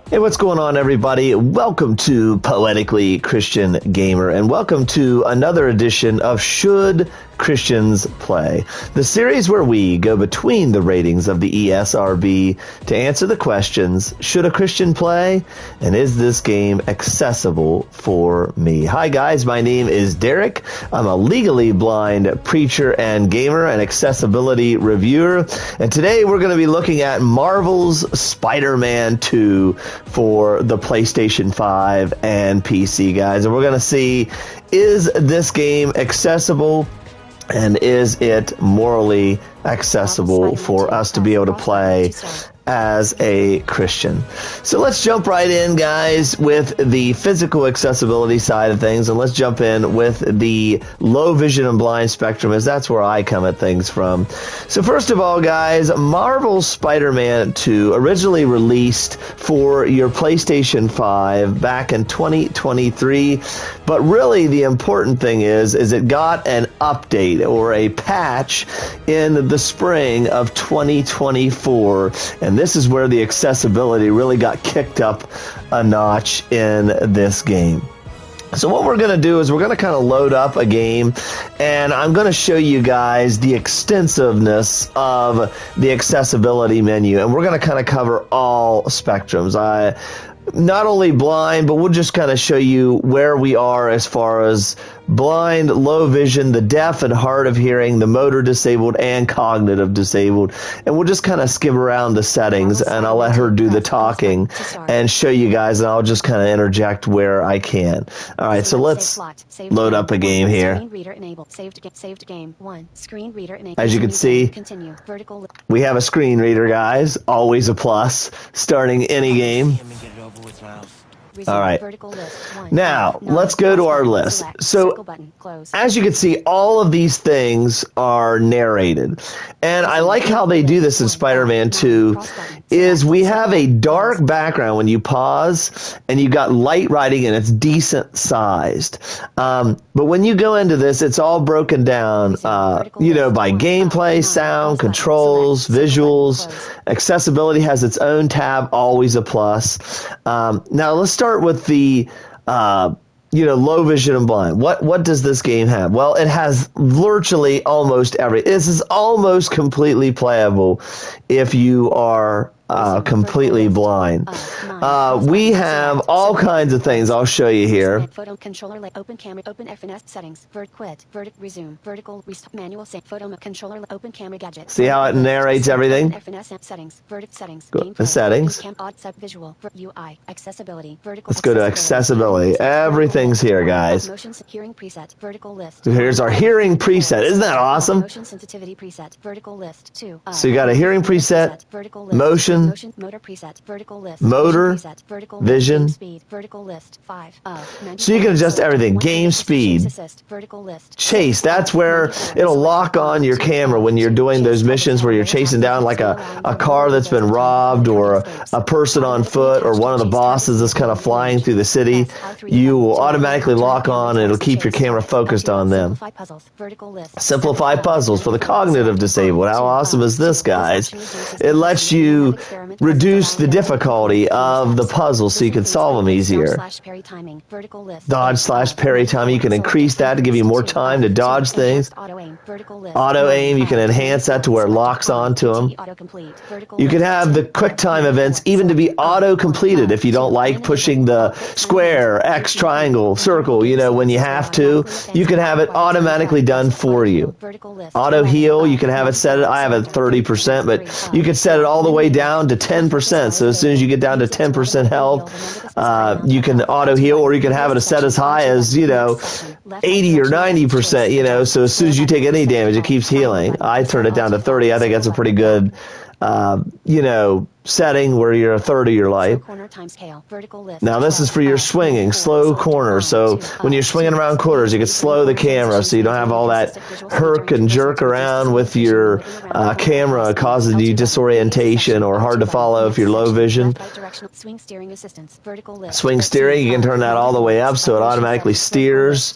Hey, what's going on, everybody? Welcome to Poetically Christian Gamer, and welcome to another edition of Should Christians Play, the series where we go between the ratings of the ESRB to answer the questions, should a Christian play, and is this game accessible for me? Hi guys, my name is Derek. I'm a legally blind preacher and gamer and accessibility reviewer, and today we're going to be looking at Marvel's Spider-Man 2 for the PlayStation 5 and PC, guys, and we're going to see, is this game accessible? And is it morally accessible for us to be able to play as a Christian? So let's jump right in, guys, with the physical accessibility side of things, and let's jump in with the low vision and blind spectrum, as that's where I come at things from. So first of all, guys, Marvel's Spider-Man 2 originally released for your PlayStation 5 back in 2023, but really the important thing is it got an update or a patch in the spring of 2024, and this is where the accessibility really got kicked up a notch in this game. So what we're going to do is we're going to kind of load up a game, and I'm going to show you guys the extensiveness of the accessibility menu, and we're going to kind of cover all spectrums. Not only blind, but we'll just kind of show you where we are as far as blind, low vision, the deaf and hard of hearing, the motor disabled, and cognitive disabled. And we'll just kind of skim around the settings, and I'll let her do the talking and show you guys, and I'll just kind of interject where I can. All right, so let's load up a game here. As you can see, we have a screen reader, guys. Always a plus, starting any game. All right, now let's go to our list. So as you can see, all of these things are narrated, and I like how they do this in Spider-Man 2 is we have a dark background when you pause, and you got light writing, and it's decent sized, but when you go into this, it's all broken down by gameplay, sound, controls, visuals. Accessibility has its own tab, always a plus. Now let's start with the low vision and blind. What does this game have? Well, it has virtually almost this is almost completely playable if you are completely blind. We have all kinds of things I'll show you here. Photo controller, open camera, open FNS settings, quit, vertical, manual photo controller, open camera gadget. See how it narrates everything? FNS settings, go to settings. UI, accessibility, let's go to accessibility. Everything's here, guys. Motion hearing preset, vertical list. Here's our hearing preset. Isn't that awesome? Motion sensitivity preset, vertical list. So you got a hearing preset, motion, motor preset, vertical list, motor, preset, vertical vision, speed, vertical list, 5. So you can adjust everything. Game speed, assist, vertical list, chase. That's where it'll lock on your camera when you're doing those missions where you're chasing down like a car that's been robbed, or a person on foot, or one of the bosses that's kind of flying through the city. You will automatically lock on, and it'll keep your camera focused on them. Simplify puzzles for the cognitive disabled. How awesome is this, guys? It lets you reduce the difficulty of the puzzle so you can solve them easier. Dodge/parry timing, you can increase that to give you more time to dodge things. Auto aim, you can enhance that to where it locks onto them. You can have the quick time events even to be auto completed if you don't like pushing the square, X, triangle, circle, when you have to. You can have it automatically done for you. Auto heal, you can have it set, I have it 30%, but you can set it all the way down to 10%. So as soon as you get down to 10% health, you can auto heal, or you can have it set as high as 80 or 90%. So as soon as you take any damage, it keeps healing. I turn it down to 30. I think that's a pretty good setting where you're a third of your life. Now this is for your swinging, slow corner. So when you're swinging around corners, you can slow the camera so you don't have all that herk and jerk around with your camera causing you disorientation or hard to follow if you're low vision. Swing steering, you can turn that all the way up so it automatically steers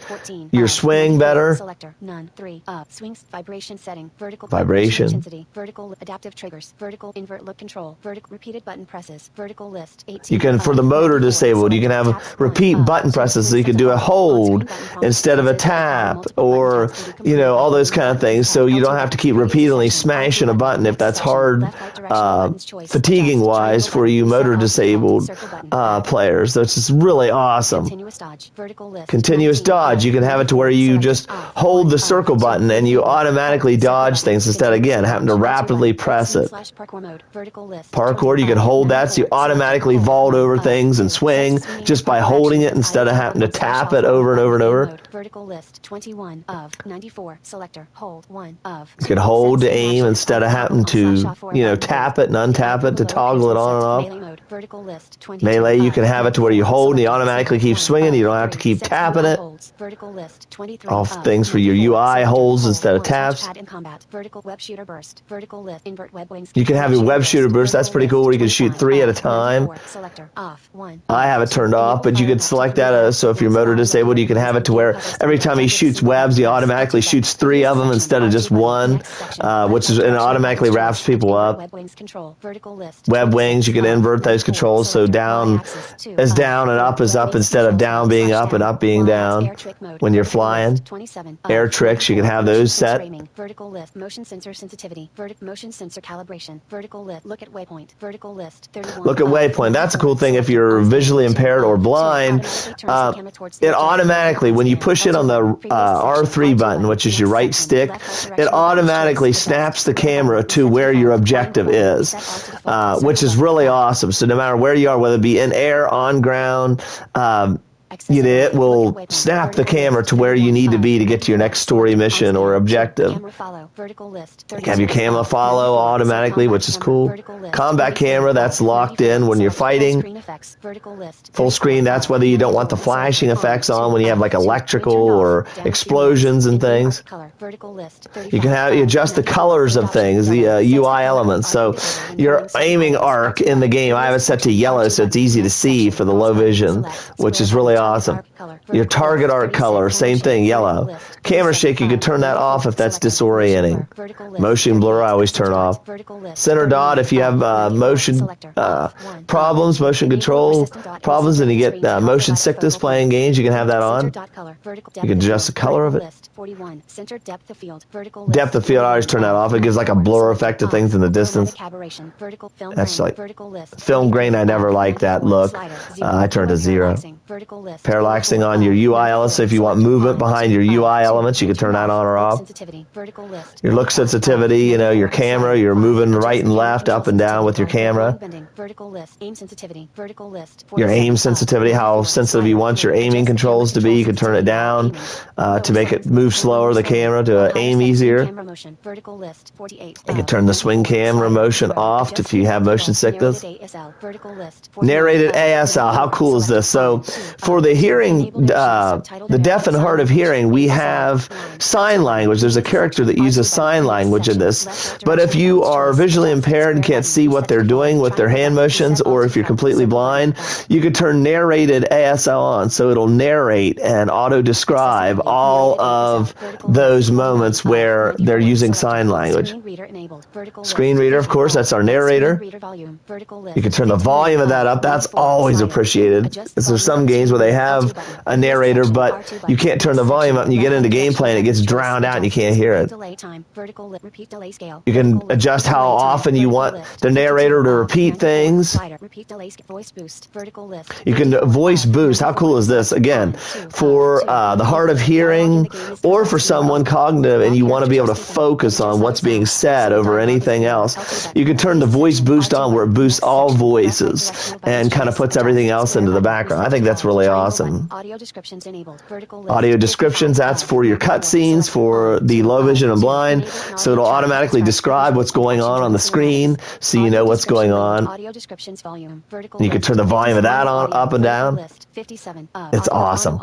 your swing better. Vibration. Vertical adaptive triggers. Use vertical invert look control. Vertical repeated button presses. Vertical list. 18 You can, for the motor disabled, you can have repeat button presses, so you can do a hold instead of a tap, or, you know, all those kind of things, so you don't have to keep repeatedly smashing a button if that's hard, fatiguing wise for you motor disabled players. That's just really awesome. Continuous dodge. You can have it to where you just hold the circle button and you automatically dodge things instead of, again, having to rapidly press it. Parkour, you can hold that so you automatically vault over things and swing just by holding it instead of having to tap it over and over and over. Vertical list 21 of 94 selector hold 1 of. You can hold to aim instead of having to, you know, tap it and untap it to toggle it on and off. Melee, you can have it to where you hold and you automatically keep swinging. You don't have to keep tapping it. All things for your UI holds instead of taps. You can have your web shooter burst. That's pretty cool, where you can shoot 3 at a time. I have it turned off, but you can select that. So if you're motor disabled, you can have it to where every time he shoots webs, he automatically shoots 3 of them instead of just 1, which is, and it automatically wraps people up. Web wings, you can invert those controls, so down is down and up is up instead of down being up and up being down when you're flying. Air tricks, you can have those set. Vertical list, motion sensor sensitivity, motion sensor calibration, vertical list, look at waypoint, vertical list, 31. Look at waypoint. That's a cool thing. If you're visually impaired or blind, it automatically, when you push it on the R3 button, which is your right stick, it automatically snaps the camera to where your objective is, which is really awesome. So no matter where you are, whether it be in air, on ground, you know, it will snap the camera to where you need to be to get to your next story mission or objective. You can have your camera follow automatically, which is cool. Combat camera, that's locked in when you're fighting. Full screen, that's whether you don't want the flashing effects on when you have like electrical or explosions and things. You can have, you adjust the colors of things, the UI elements. So your aiming arc in the game, I have it set to yellow so it's easy to see for the low vision, which is really awesome. Your target arc color, same thing, yellow. Camera shake, you can turn that off if that's disorienting. Motion blur, I always turn off. Center dot, if you have motion problems, motion control problems, and you get motion sickness playing games, you can have that on. You can adjust the color of it. Depth of field, I always turn that off. It gives like a blur effect to things in the distance. That's like film grain, I never like that look. I turn to 0. Parallaxing on your UI elements, so if you want movement behind your UI elements, you can turn that on or off. Your look sensitivity, you know, your camera, you're moving right and left, up and down with your camera. Your aim sensitivity, how sensitive you want your aiming controls to be, you can turn it down to make it move slower, the camera, to aim easier. You can turn the swing camera motion off if you have motion sickness. Narrated ASL, how cool is this? So for the hearing, the deaf and hard of hearing, we have sign language. There's a character that uses sign language in this. But if you are visually impaired and can't see what they're doing with their hand motions, or if you're completely blind, you could turn narrated ASL on, so it'll narrate and auto-describe all of those moments where they're using sign language. Screen reader, of course, that's our narrator. You can turn the volume of that up. That's always appreciated. There's some games where they have a narrator, but you can't turn the volume up and you get into gameplay and it gets drowned out and you can't hear it. You can adjust how often you want the narrator to repeat things. You can voice boost. How cool is this? Again, for the hard of hearing or for someone cognitive and you want to be able to focus on what's being said over anything else, you can turn the voice boost on where it boosts all voices and kind of puts everything else into the background. I think that's really awesome. Audio descriptions enabled. Audio descriptions, that's for your cutscenes for the low vision and blind, so it'll automatically describe what's going on the screen so you know what's going on. Audio descriptions volume. You can turn the volume of that on up and down. It's awesome.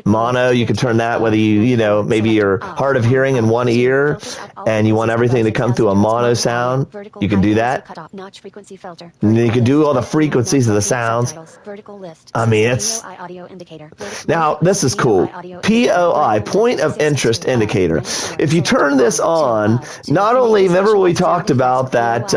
Mono, you can turn that whether you know, maybe you're hard of hearing in one ear and you want everything to come through a mono sound, you can do that. And then you can do all the frequencies of the sounds. I mean, it's... Now, this is cool. POI, point of interest indicator. If you turn this on, not only, remember we talked about that,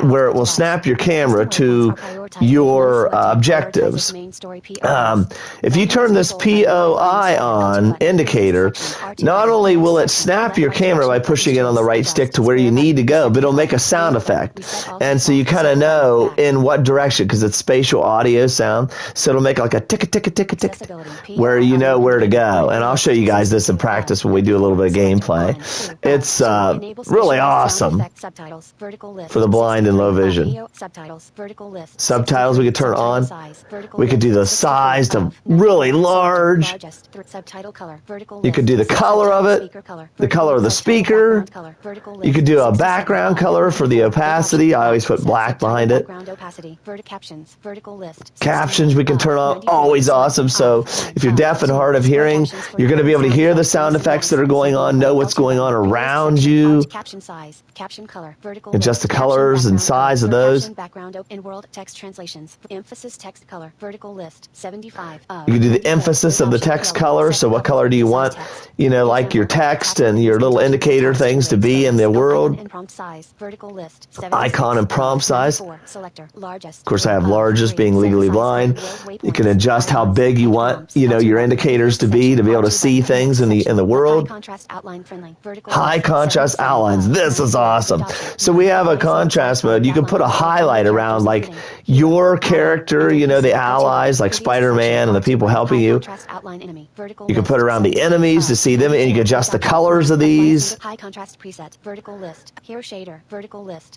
where it will snap your camera to your objectives. If you turn this POI on indicator, not only will it snap your camera by pushing it on the right stick to where you need to go, but it'll make a sound effect. And so you kind of know in what direction, because it's spatial audio sound, so it'll make like a tick, tick, tick, tick, where you know where to go. And I'll show you guys this in practice when we do a little bit of gameplay. It's really awesome for the blind and low vision. Subtitles we could turn on. We could do the size to really large. You could do the color of it, the color of the speaker. You could do a background color for the opacity. I always put black behind it. Captions we can turn on. Always awesome. So if you're deaf and hard of hearing, you're going to be able to hear the sound effects that are going on, know what's going on around you. Adjust the colors and size of those. You can do the emphasis of the text color. So what color do you want, you know, like your text and your little indicator things to be in the world? Icon and prompt size. Of course, I have largest, being legally blind. You can adjust how big you want, you know, your indicators to be able to see things in the world. High contrast outlines. This is awesome. So we have a contrast mode. You can put a highlight around like your character, you know, the allies like Spider-Man and the people helping you. You can put around the enemies to see them, and you can adjust the colors of these.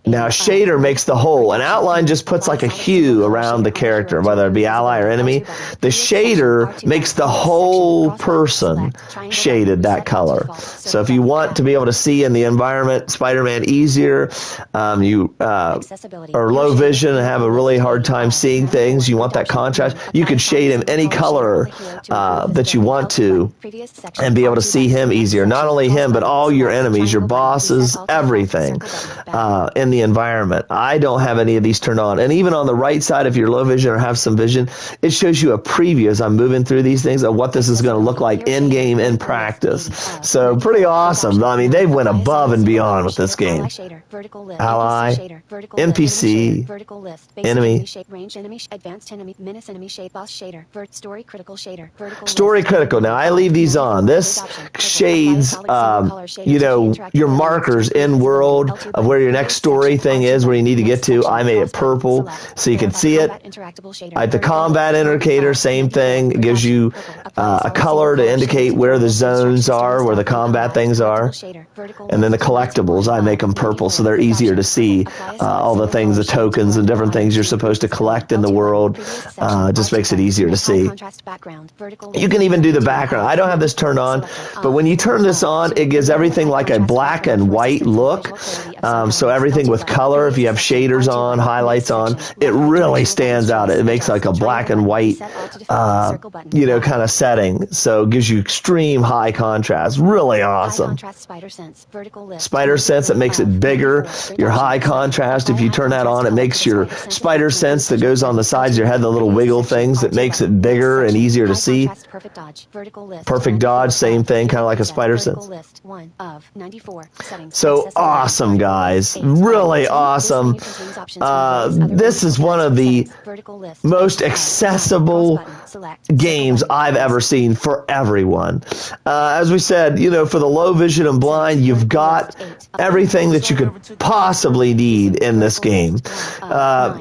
Now shader makes the whole. An outline just puts like a hue around the character, whether it be ally or enemy. The shader makes the whole person shaded that color. So if you want to be able to see in the environment Spider-Man easier, you are low vision and have a really hard time seeing things, you want that contrast, you can shade him any color that you want to and be able to see him easier. Not only him, but all your enemies, your bosses, everything in the environment. I don't have any of these turned on. And even on the right side, if you're low vision or have some vision, it shows you a preview as I'm moving through these things of what this is going to look like in game, in practice. So pretty awesome. I mean, they went above and beyond with this game. Ally, NPC, enemy. Story critical. Now I leave these on. This shades, you know, your markers in world of where your next story thing is, where you need to get to. I made it purple so you can see it. The combat indicator, same thing. It gives you a color to indicate where the zones are, where the combat things are. And then the collectibles, I make them purple so they're easier to see. All the things, the tokens and different things you're supposed to collect in the world. Just makes it easier to see. You can even do the background. I don't have this turned on, but when you turn this on, it gives everything like a black and white look. So everything with color, if you have shaders on, highlights on, it really stands out. It makes like a black and white, you know, kind of setting. So it gives you extreme high contrast. Really awesome. Spider sense, it makes it bigger. Your high contrast, if you turn that on, it makes your spider sense that goes on the sides of your head, the little wiggle things, that makes it bigger and easier to see. Perfect dodge, same thing, kind of like a spider sense. So awesome, guys. Really awesome. This is one of the most accessible games I've ever seen for everyone. As we said, you know, for the low vision and blind, you've got everything that you could possibly need in this game.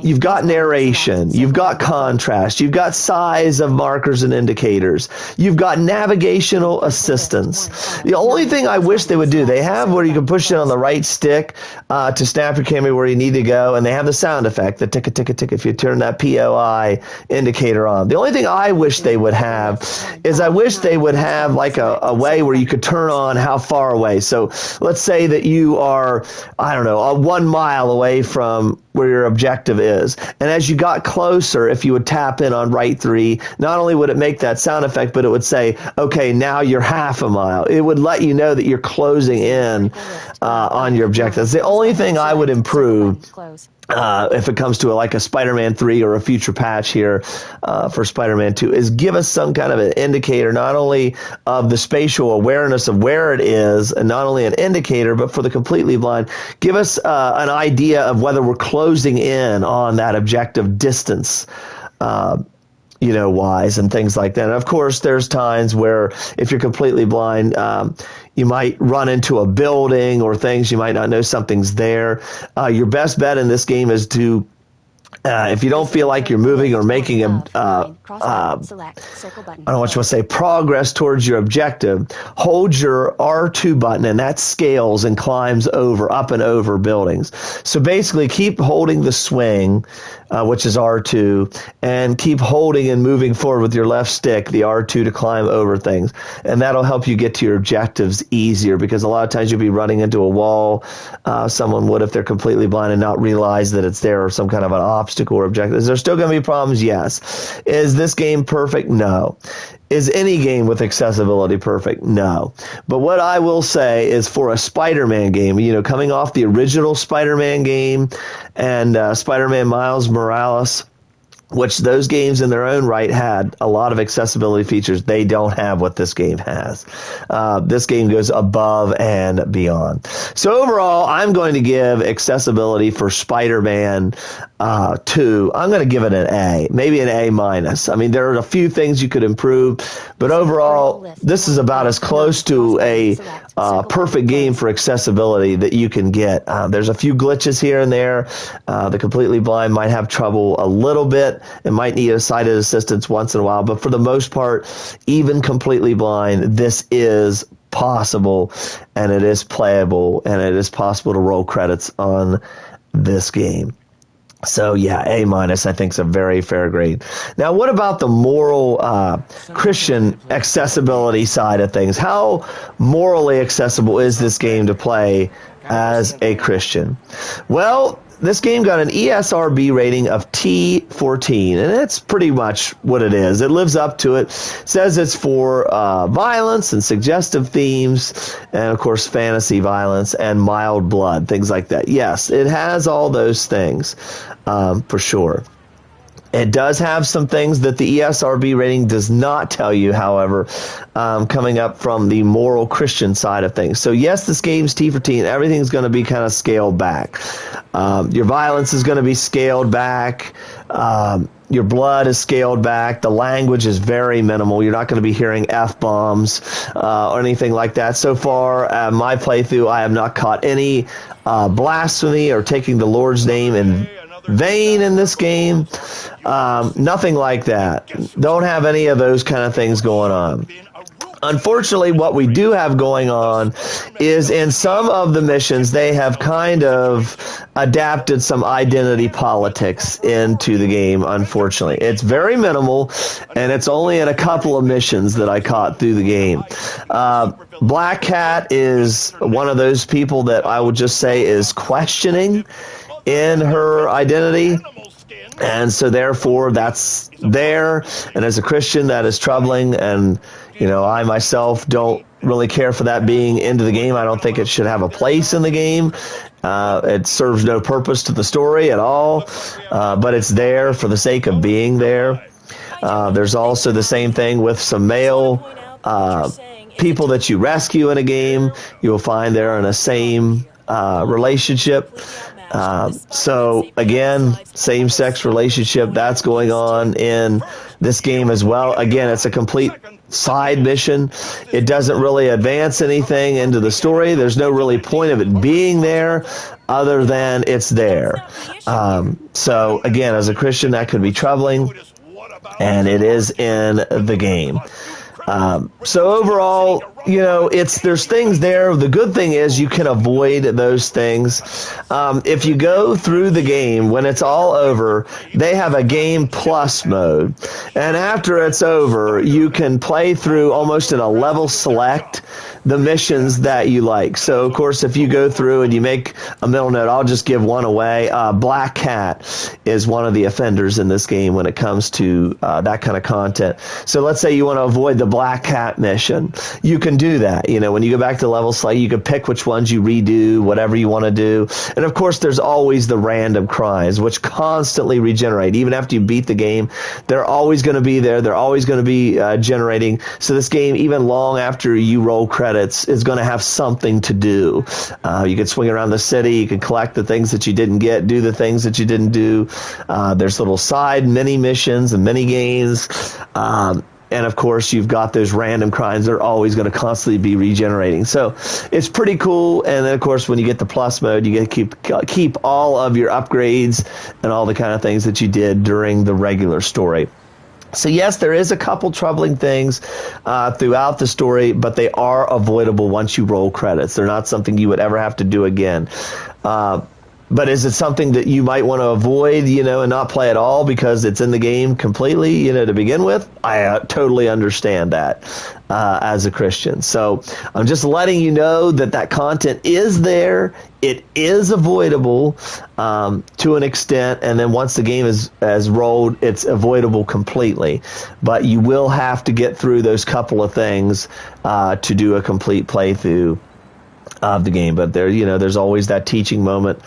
You've got narration, you've got contrast, you've got size of markers and indicators, you've got navigational assistance. The only thing I wish they would do, they have where you can push it on the right stick to snap your camera where you need to go, and they have the sound effect, the tick, tick, tick, if you turn that POI indicator on. The only thing I wish they would have is I wish they would have like a way where you could turn on how far away. So let's say that you are, I don't know, 1 mile away from where your objective is. And as you got closer, if you would tap in on right 3, not only would it make that sound effect, but it would say, okay, now you're half a mile. It would let you know that you're closing in on your objectives. The only thing I would improve if it comes to like a Spider-Man 3 or a future patch here for Spider-Man 2 is give us some kind of an indicator, not only of the spatial awareness of where it is, and not only an indicator, but for the completely blind, give us an idea of whether we're closing in on that objective distance, wise and things like that. And of course, there's times where if you're completely blind, you might run into a building or things. You might not know something's there. Your best bet in this game is to, if you don't feel like you're moving or making I don't know what you want to say, progress towards your objective, hold your R2 button, and that scales and climbs up and over buildings. So basically, keep holding the swing, which is R2, and keep holding and moving forward with your left stick, the R2, to climb over things. And that'll help you get to your objectives easier, because a lot of times you'll be running into a wall. Someone would, if they're completely blind, and not realize that it's there, or some kind of an obstacle or objective. Is there still going to be problems? Yes. Is this game perfect? No. Is any game with accessibility perfect? No. But what I will say is, for a Spider-Man game, coming off the original Spider-Man game and Spider-Man Miles Morales, which those games in their own right had a lot of accessibility features, they don't have what this game has. This game goes above and beyond. So overall, I'm going to give accessibility for Spider-Man 2. I'm going to give it an A, maybe an A minus. I mean, there are a few things you could improve, but overall, this is about as close to a perfect game for accessibility that you can get. There's a few glitches here and there. The completely blind might have trouble a little bit. It might need a sighted assistance once in a while, but for the most part, even completely blind, this is possible, and it is playable, and it is possible to roll credits on this game. So yeah, A minus I think is a very fair grade. Now, what about the moral Christian accessibility side of things? How morally accessible is this game to play as a Christian? Well, this game got an ESRB rating of T14, and it's pretty much what it is. It lives up to it. It says it's for violence and suggestive themes, and of course fantasy violence and mild blood, things like that. Yes, it has all those things, for sure. It does have some things that the ESRB rating does not tell you, however, coming up from the moral Christian side of things. So yes, this game's T14. Everything's going to be kind of scaled back. Your violence is going to be scaled back. Your blood is scaled back. The language is very minimal. You're not going to be hearing F-bombs or anything like that. So far, my playthrough, I have not caught any blasphemy or taking the Lord's name in vain in this game. Nothing like that. Don't have any of those kind of things going on. Unfortunately, what we do have going on is in some of the missions, they have kind of adapted some identity politics into the game, unfortunately. It's very minimal, and it's only in a couple of missions that I caught through the game. Black Cat is one of those people that I would just say is questioning in her identity. And so therefore that's there, and as a Christian that is troubling, and I myself don't really care for that being into the game. I don't think it should have a place in the game. It serves no purpose to the story at all, but it's there for the sake of being there. There's also the same thing with some male people that you rescue in a game. You'll find they're in a same relationship. So again, same-sex relationship, that's going on in this game as well. Again, it's a complete side mission. It doesn't really advance anything into the story. There's no really point of it being there other than it's there. So again, as a Christian, that could be troubling, and it is in the game. So overall, you know, there's things there. The good thing is you can avoid those things. If you go through the game, when it's all over, they have a game plus mode. And after it's over, you can play through almost in a level select the missions that you like. So, of course, if you go through and you make a middle note, I'll just give one away. Black Cat is one of the offenders in this game when it comes to that kind of content. So let's say you want to avoid the Black Cat mission. You can do that. You know, when you go back to level select, you can pick which ones you redo, whatever you want to do. And, of course, there's always the random crimes, which constantly regenerate. Even after you beat the game, they're always going to be there. They're always going to be generating. So this game, even long after you roll credits, is going to have something to do. You can swing around the city. You can collect the things that you didn't get, do the things that you didn't do. There's little side mini missions and mini games. And, of course, you've got those random crimes. They're always going to constantly be regenerating. So it's pretty cool. And then, of course, when you get the plus mode, you get to keep all of your upgrades and all the kind of things that you did during the regular story. So, yes, there is a couple troubling things throughout the story, but they are avoidable once you roll credits. They're not something you would ever have to do again. But is it something that you might want to avoid, you know, and not play at all because it's in the game completely, you know, to begin with? I totally understand that as a Christian. So I'm just letting you know that content is there. It is avoidable to an extent. And then once the game is rolled, it's avoidable completely. But you will have to get through those couple of things to do a complete playthrough of the game. But there's always that teaching moment,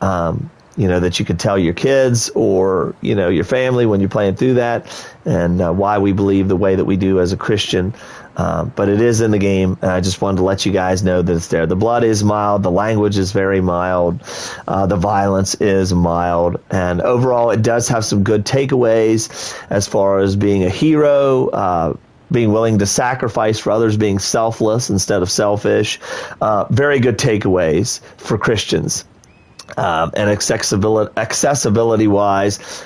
that you can tell your kids or, your family when you're playing through that, and why we believe the way that we do as a Christian. But it is in the game, and I just wanted to let you guys know that it's there. The blood is mild. The language is very mild. The violence is mild. And overall, it does have some good takeaways as far as being a hero, being willing to sacrifice for others, being selfless instead of selfish. Very good takeaways for Christians. And accessibility-wise,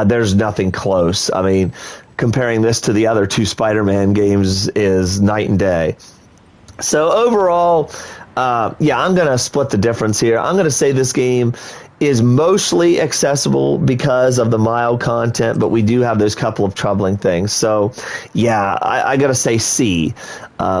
there's nothing close. I mean, comparing this to the other two Spider-Man games is night and day. So overall, I'm going to split the difference here. I'm going to say this game is mostly accessible because of the mild content, but we do have those couple of troubling things. So, I got to say C.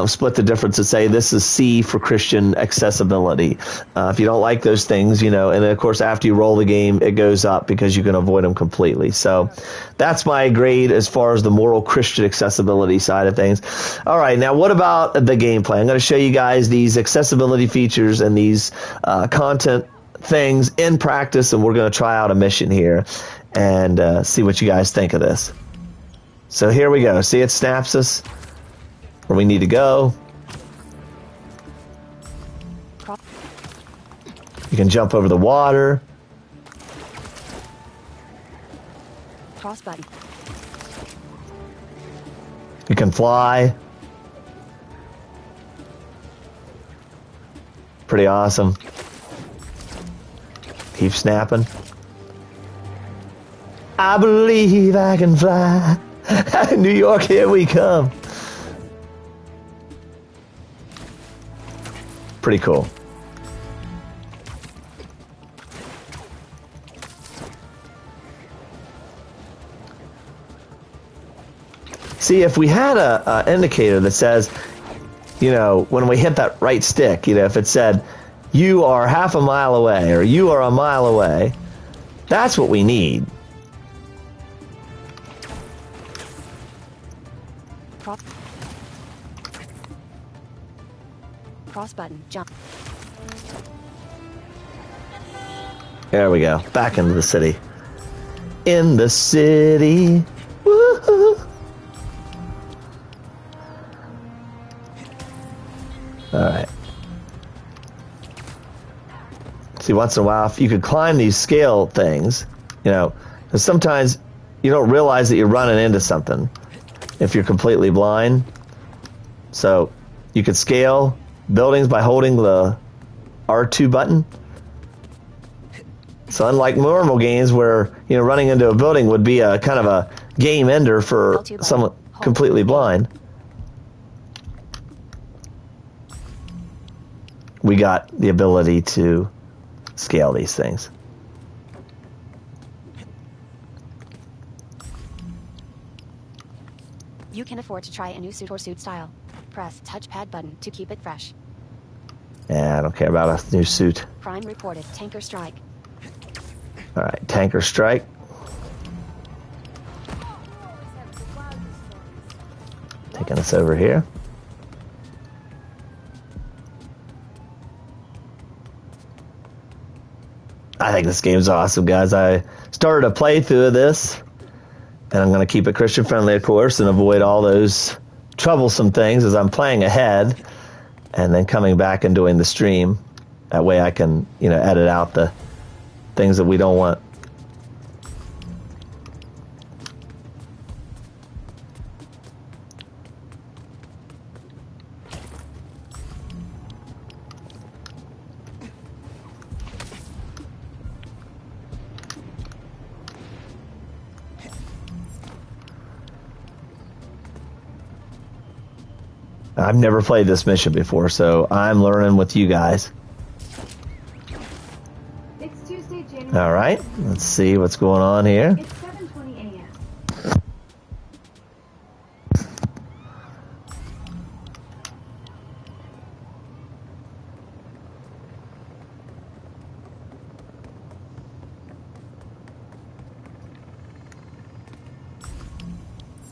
Split the difference and say this is C for Christian accessibility. If you don't like those things, and then, of course, after you roll the game, it goes up because you can avoid them completely. So that's my grade as far as the moral Christian accessibility side of things. All right, now what about the gameplay? I'm going to show you guys these accessibility features and these content things in practice, and we're going to try out a mission here and see what you guys think of this. So here we go. See, it snaps us where we need to go. You can jump over the water. Cross button. You can fly. Pretty awesome. Keep snapping. I believe I can fly. New York, here we come. Pretty cool. See, if we had a indicator that says, when we hit that right stick, if it said, you are half a mile away, or you are a mile away. That's what we need. Cross button, jump. There we go. Back into the city. In the city. Woo-hoo. All right. See, once in a while, if you could climb these scale things, because sometimes you don't realize that you're running into something if you're completely blind. So you could scale buildings by holding the R2 button. So unlike normal games where, running into a building would be a kind of a game ender for someone completely blind. we got the ability to scale these things. You can afford to try a new suit or suit style. Press touchpad button to keep it fresh. Yeah, I don't care about a new suit. Prime reported. Tanker strike. All right, tanker strike. Taking us over here. I think this game's awesome, guys. I started a playthrough of this, and I'm going to keep it Christian friendly, of course, and avoid all those troublesome things as I'm playing ahead and then coming back and doing the stream. That way I can, edit out the things that we don't want. I've never played this mission before, so I'm learning with you guys. It's Tuesday, January. All right, let's see what's going on here. It's 7:20 a.m.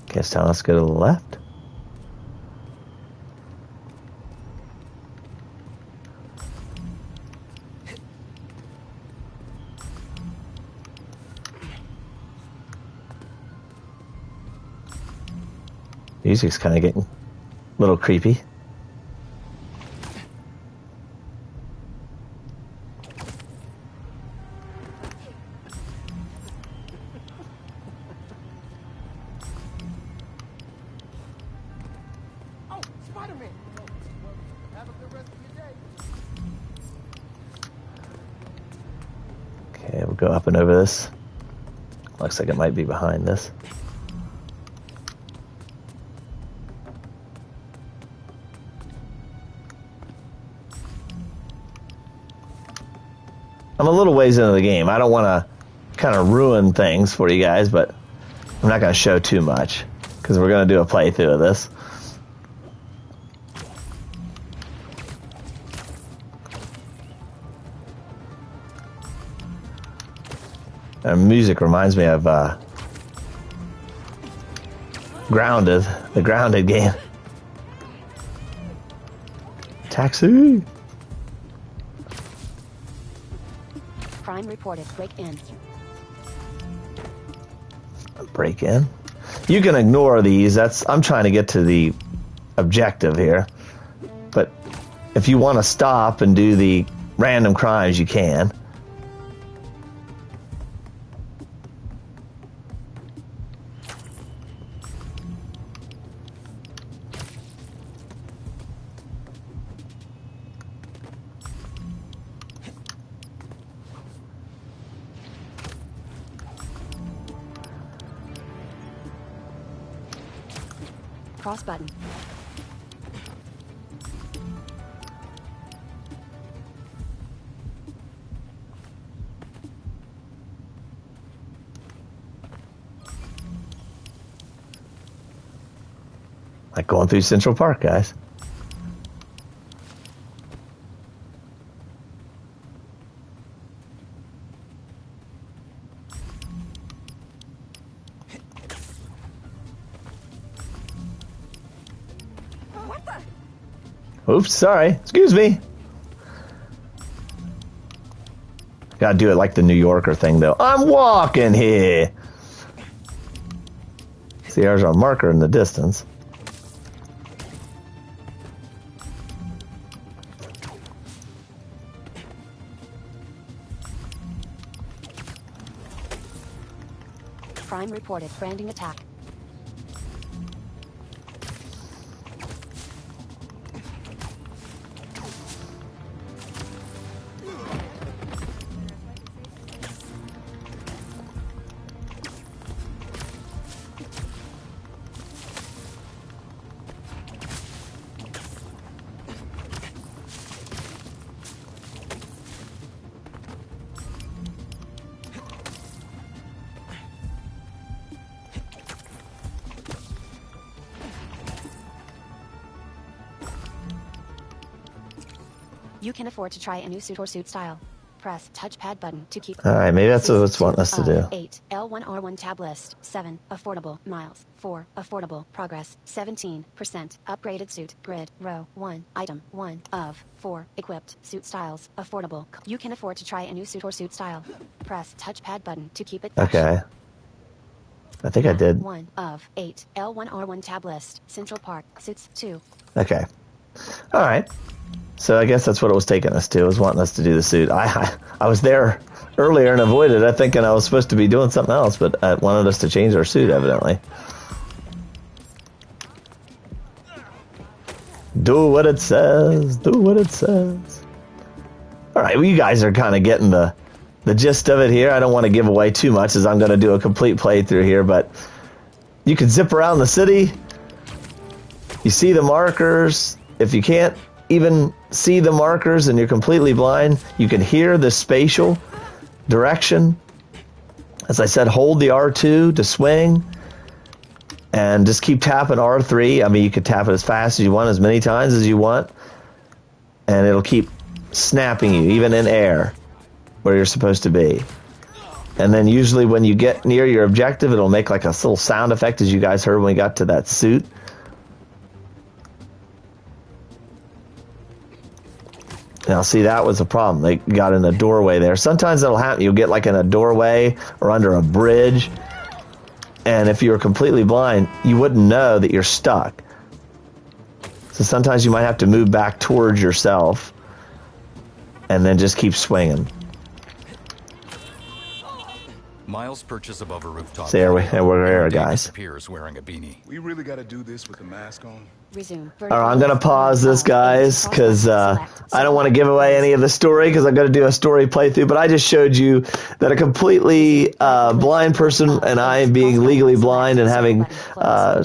Guess now let's go to the left. Music's kind of getting a little creepy. Oh, Spider-Man! Have a good rest of your day. Okay, we'll go up and over this. Looks like it might be behind this. I'm a little ways into the game. I don't want to kind of ruin things for you guys, but I'm not going to show too much because we're going to do a playthrough of this. Music reminds me of Grounded, the Grounded game. Taxi! Prime reported. Break in. Break in. You can ignore these. I'm trying to get to the objective here. But if you want to stop and do the random crimes, you can. Cross button. Like going through Central Park, guys. Oops, sorry. Excuse me. Gotta do it like the New Yorker thing, though. I'm walking here. See, there's our marker in the distance. Prime reported. Branding attack. You can afford to try a new suit or suit style. Press touchpad button to keep. All right, maybe that's what it's wanting us to do. 8. L1R1 tab list. 7. Affordable. Miles. 4. Affordable. Progress. 17%. Upgraded suit. Grid. Row. 1. Item. 1 of 4. Equipped. Suit styles. Affordable. You can afford to try a new suit or suit style. Press touchpad button to keep it. Okay. I think I did. 1 of 8. L1R1 tab list. Central Park. Suits. 2. Okay. All right. So I guess that's what it was taking us to. It was wanting us to do the suit. I was there earlier and avoided it, thinking I was supposed to be doing something else, but it wanted us to change our suit, evidently. Do what it says. Do what it says. All right. Well, you guys are kind of getting the gist of it here. I don't want to give away too much as I'm going to do a complete playthrough here, but you can zip around the city. You see the markers. If you can't even see the markers and you're completely blind, you can hear the spatial direction. As I said, hold the R2 to swing and just keep tapping R3. I mean, you can tap it as fast as you want, as many times as you want, and it'll keep snapping you, even in air, where you're supposed to be. And then usually when you get near your objective, it'll make like a little sound effect, as you guys heard when we got to that suit. Now, see, that was a problem. They got in a doorway there. Sometimes that'll happen. You'll get like in a doorway or under a bridge. And if you're completely blind, you wouldn't know that you're stuck. So sometimes you might have to move back towards yourself and then just keep swinging. Miles perches above a rooftop. See, we're here, guys. Disappears wearing a beanie. We really got to do this with the mask on? Resume. All right, I'm going to pause this, guys, because I don't want to give away any of the story because I'm going to do a story playthrough. But I just showed you that a completely blind person and I being legally blind and having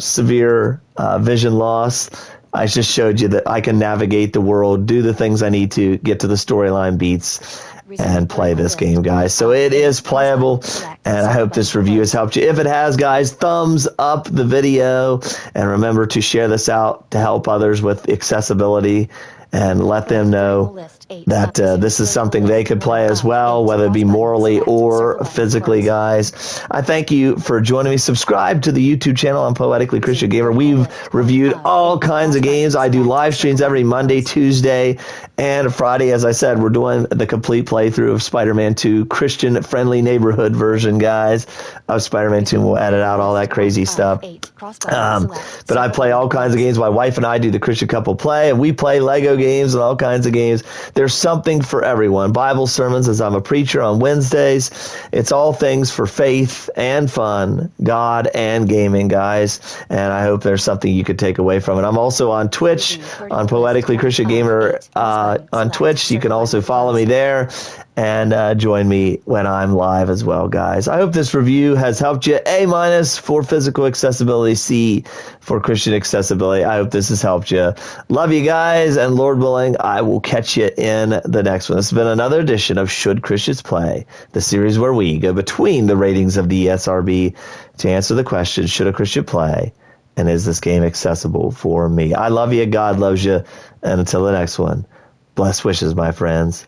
severe vision loss, I just showed you that I can navigate the world, do the things I need to, get to the storyline beats, and play this game, guys. So it is playable, and I hope this review has helped you. If it has, guys, thumbs up the video, and remember to share this out to help others with accessibility and let them know that this is something they could play as well, whether it be morally or physically, guys. I thank you for joining me. Subscribe to the YouTube channel on Poetically Christian Gamer. We've reviewed all kinds of games. I do live streams every Monday, Tuesday, and Friday. As I said, we're doing the complete playthrough of Spider-Man 2, Christian-friendly neighborhood version, guys, of Spider-Man 2. We'll edit out all that crazy stuff. But I play all kinds of games. My wife and I do the Christian couple play, and we play Lego games and all kinds of games. There's something for everyone. Bible sermons, as I'm a preacher on Wednesdays. It's all things for faith and fun, God and gaming, guys. And I hope there's something you could take away from it. I'm also on Twitch, on Poetically Christian Gamer on Twitch. You can also follow me there and join me when I'm live as well, guys. I hope this review has helped you. A- for physical accessibility, C for Christian accessibility. I hope this has helped you. Love you guys, and Lord willing, I will catch you in the next one. This has been another edition of Should Christians Play, the series where we go between the ratings of the ESRB to answer the question, should a Christian play, and is this game accessible for me? I love you, God loves you, and until the next one, blessed wishes, my friends.